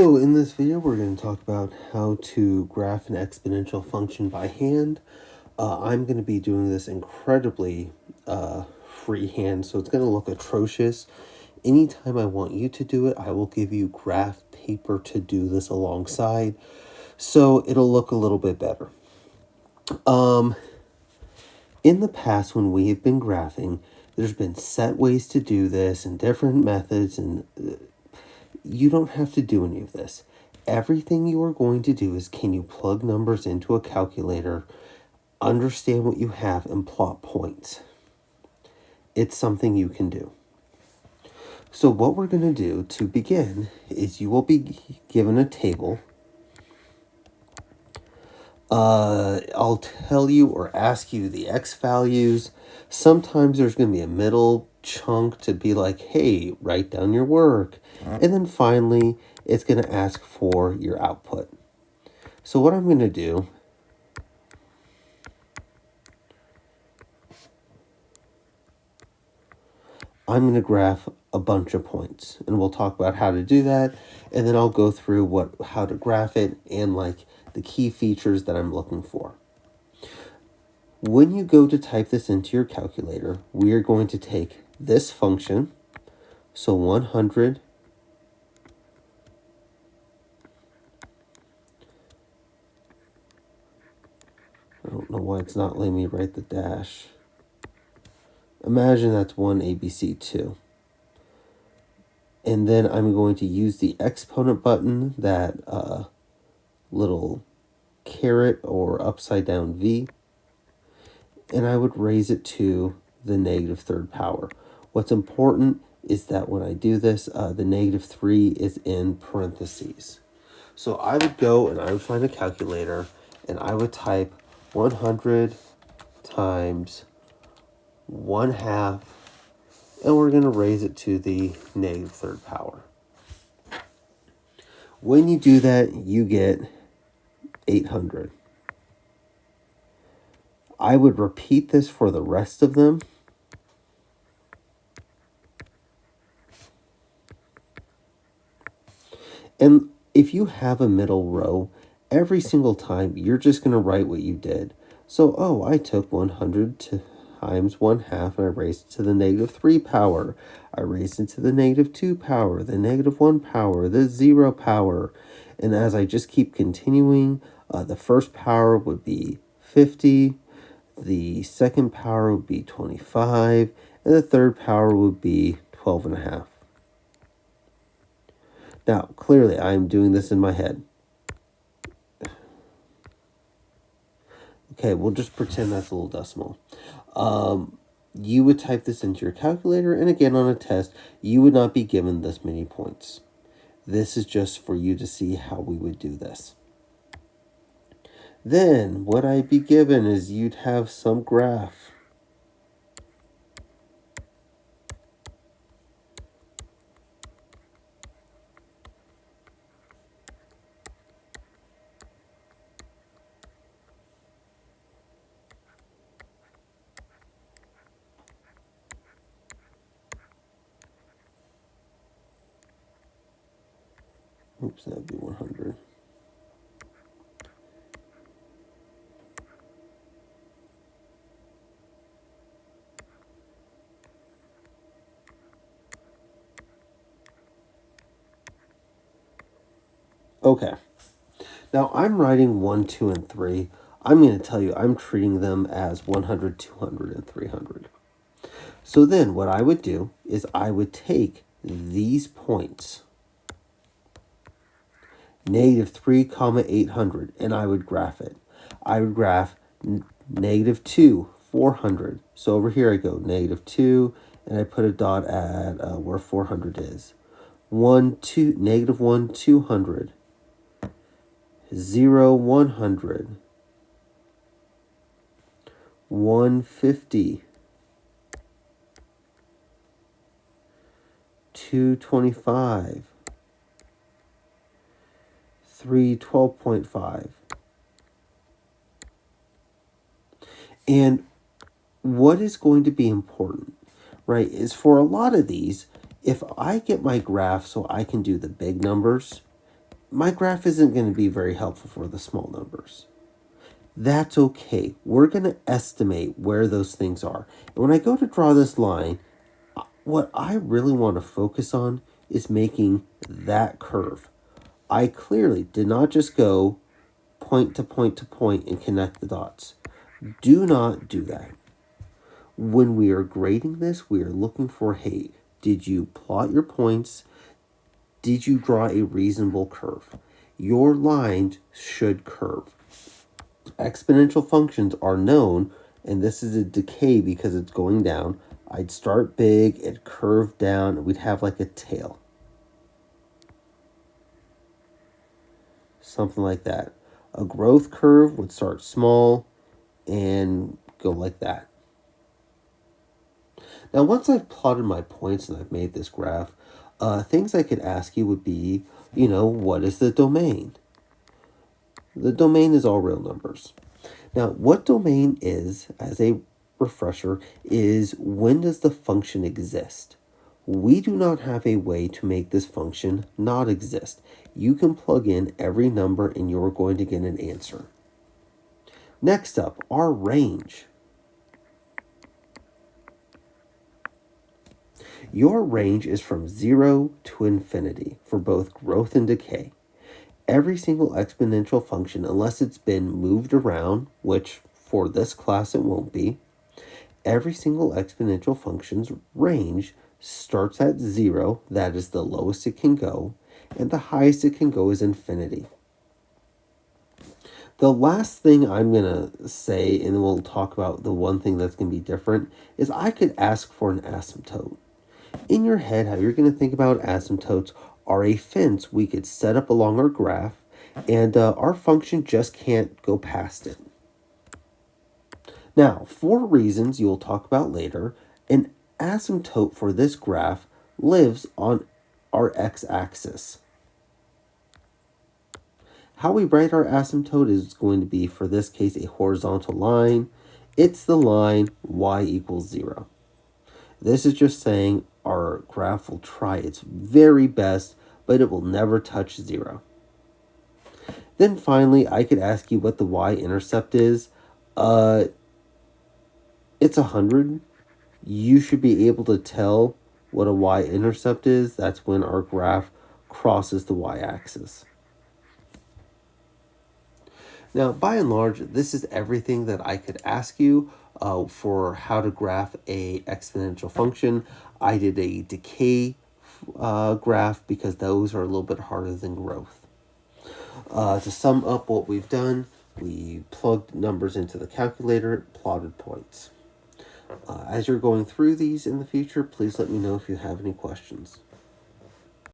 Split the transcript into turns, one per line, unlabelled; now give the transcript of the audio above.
So in this video, we're going to talk about how to graph an exponential function by hand. I'm going to be doing this incredibly freehand, so it's going to look atrocious. Anytime I want you to do it, I will give you graph paper to do this alongside, so it'll look a little bit better. In the past, when we have been graphing, there's been set ways to do this and different methods, and you don't have to do any of this. Everything you are going to do is, can you plug numbers into a calculator, understand what you have, and plot points? It's something you can do. So what we're going to do to begin is you will be given a table. I'll tell you or ask you the X values. Sometimes there's going to be a middle chunk to be like, hey, write down your work. And then finally, it's going to ask for your output. So what I'm going to do, I'm going to graph a bunch of points, and we'll talk about how to do that. And then I'll go through how to graph it and like the key features that I'm looking for. When you go to type this into your calculator, we are going to take this function, so 100 I don't know why it's not letting me write the dash. Imagine that's 1 ABC2. And then I'm going to use the exponent button, that little caret or upside down V, and I would raise it to the negative third power. What's important is that when I do this, the negative 3 is in parentheses. So I would go and I would find a calculator and I would type 100 times 1/2, and we're going to raise it to the negative third power. When you do that, you get 800. I would repeat this for the rest of them. And if you have a middle row, every single time you're just going to write what you did. So, oh, I took 100 times 1/2 and I raised it to the negative 3 power. I raised it to the negative 2 power, the negative 1 power, the 0 power. And as I just keep continuing, the first power would be 50, the second power would be 25, and the third power would be 12.5. Now, clearly, I'm doing this in my head. Okay, we'll just pretend that's a little decimal. You would type this into your calculator, and again, on a test, you would not be given this many points. This is just for you to see how we would do this. Then, what I'd be given is you'd have some graph. Oops, that would be 100. Okay. Now I'm writing 1, 2, and 3. I'm going to tell you I'm treating them as 100, 200, and 300. So then what I would do is I would take these points, negative 3, 800, and I would graph it. I would graph negative 2, 400. So over here I go negative 2, and I put a dot at where 400 is. negative 1, 200. 0, 100. 150. 225. 3, 12.5. And what is going to be important, right, is for a lot of these, if I get my graph so I can do the big numbers, my graph isn't going to be very helpful for the small numbers. That's okay. We're going to estimate where those things are. And when I go to draw this line, what I really want to focus on is making that curve. I clearly did not just go point to point to point and connect the dots. Do not do that. When we are grading this, we are looking for, hey, did you plot your points? Did you draw a reasonable curve? Your lines should curve. Exponential functions are known, and this is a decay because it's going down. I'd start big, it'd curve down, and we'd have like a tail. Something like that. A growth curve would start small and go like that. Now, once I've plotted my points and I've made this graph, things I could ask you would be, what is the domain? The domain is all real numbers. Now, what domain is, as a refresher, is when does the function exist? We do not have a way to make this function not exist. You can plug in every number and you're going to get an answer. Next up, our range. Your range is from 0 to infinity for both growth and decay. Every single exponential function, unless it's been moved around, which for this class it won't be, every single exponential function's range starts at 0, that is the lowest it can go, and the highest it can go is infinity. The last thing I'm going to say, and then we'll talk about the one thing that's going to be different, is I could ask for an asymptote. In your head, how you're going to think about asymptotes are a fence we could set up along our graph, and our function just can't go past it. Now, for reasons you'll talk about later, an asymptote for this graph lives on our x-axis. How we write our asymptote is going to be, for this case, a horizontal line. It's the line y equals 0. This is just saying our graph will try its very best, but it will never touch 0. Then finally, I could ask you what the y-intercept is. It's 100. You should be able to tell what a y-intercept is. That's when our graph crosses the y-axis. Now, by and large, this is everything that I could ask you for how to graph a exponential function. I did a decay graph because those are a little bit harder than growth. To sum up what we've done, we plugged numbers into the calculator, plotted points. As you're going through these in the future, please let me know if you have any questions.